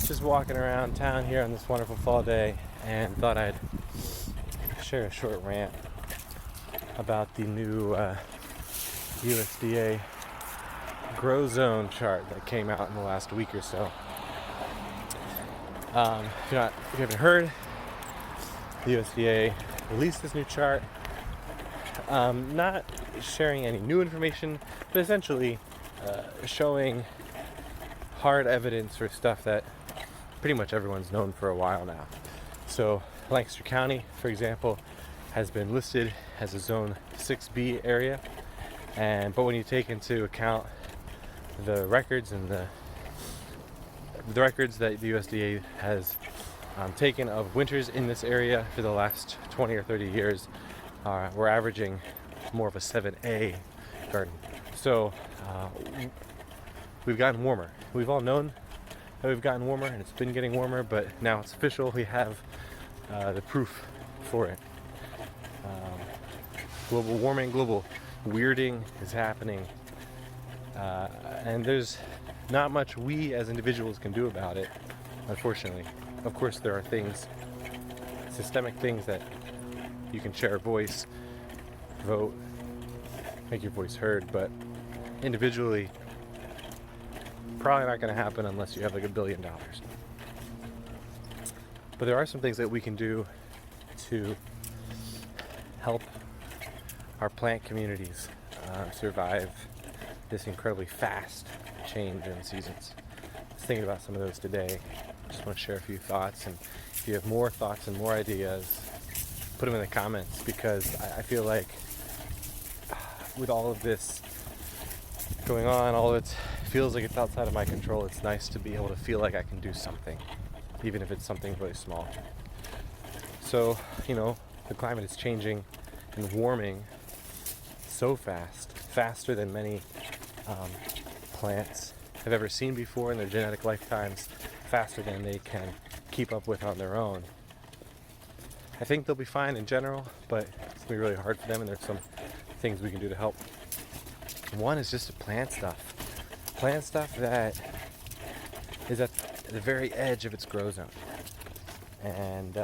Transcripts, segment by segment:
Just walking around town here on this wonderful fall day, and thought I'd share a short rant about the new USDA grow zone chart that came out in the last week or so. If you haven't heard, the USDA released this new chart. Not sharing any new information, but essentially showing hard evidence for stuff that pretty much everyone's known for a while now. So Lancaster County, for example, has been listed as a Zone 6B area, but when you take into account the records and the records that the USDA has taken of winters in this area for the last 20 or 30 years, we're averaging more of a 7A garden. So we've gotten warmer. We've all known that we've gotten warmer, and it's been getting warmer, but now it's official. We have the proof for it. Global warming, global weirding is happening, and there's not much we as individuals can do about it, unfortunately. Of course, there are things, systemic things, that you can share a voice, vote, make your voice heard, but individually, probably not going to happen unless you have like $1 billion. But there are some things that we can do to help our plant communities survive this incredibly fast change in seasons. I was thinking about some of those today. Just want to share a few thoughts, and if you have more thoughts and more ideas, put them in the comments, because I feel like with all of this going on, all of it feels like it's outside of my control. It's nice to be able to feel like I can do something, even if it's something really small. So, the climate is changing and warming so fast, faster than many plants have ever seen before in their genetic lifetimes, faster than they can keep up with on their own. I think they'll be fine in general, but it's going to be really hard for them, and there's some things we can do to help. One is just to plant stuff that is at the very edge of its grow zone. And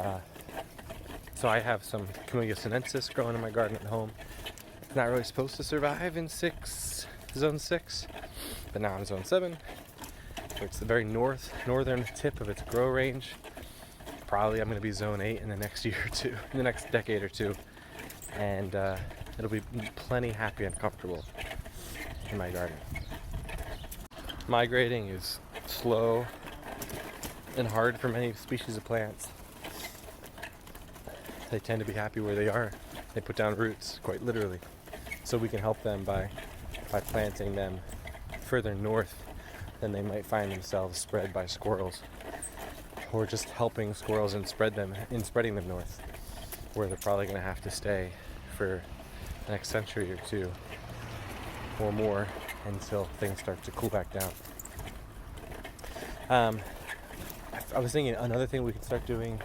so I have some Camellia sinensis growing in my garden at home. It's not really supposed to survive in Zone 6, but now I'm Zone 7. So it's the very northern tip of its grow range. Probably I'm going to be Zone 8 in the next year or two, in the next decade or two. And it'll be plenty happy and comfortable in my garden. Migrating is slow and hard for many species of plants. They tend to be happy where they are. They put down roots, quite literally. So we can help them by planting them further north than they might find themselves spread by squirrels, or just helping squirrels in spreading them north, where they're probably going to have to stay for the next century or two or more until things start to cool back down. I was thinking another thing we can start doing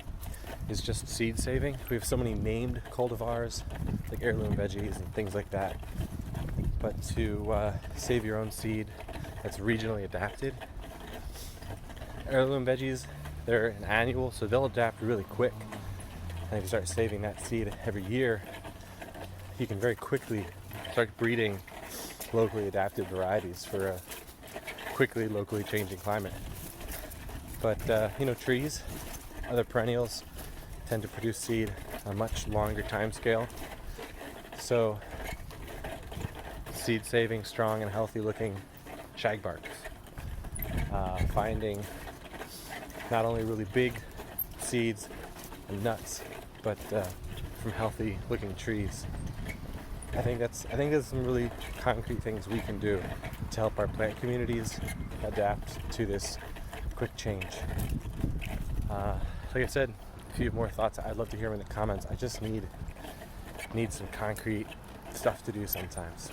is just seed saving. We have so many named cultivars, like heirloom veggies and things like that. But to save your own seed that's regionally adapted. Heirloom veggies, they're an annual, so they'll adapt really quick. And if you start saving that seed every year, you can very quickly start breeding locally adapted varieties for a quickly locally changing climate. But trees, other perennials, tend to produce seed on a much longer time scale. So seed saving strong and healthy looking shagbarks, finding not only really big seeds and nuts, but from healthy looking trees. I think there's some really concrete things we can do to help our plant communities adapt to this quick change. Like I said, if you have more thoughts, I'd love to hear them in the comments. I just need some concrete stuff to do sometimes.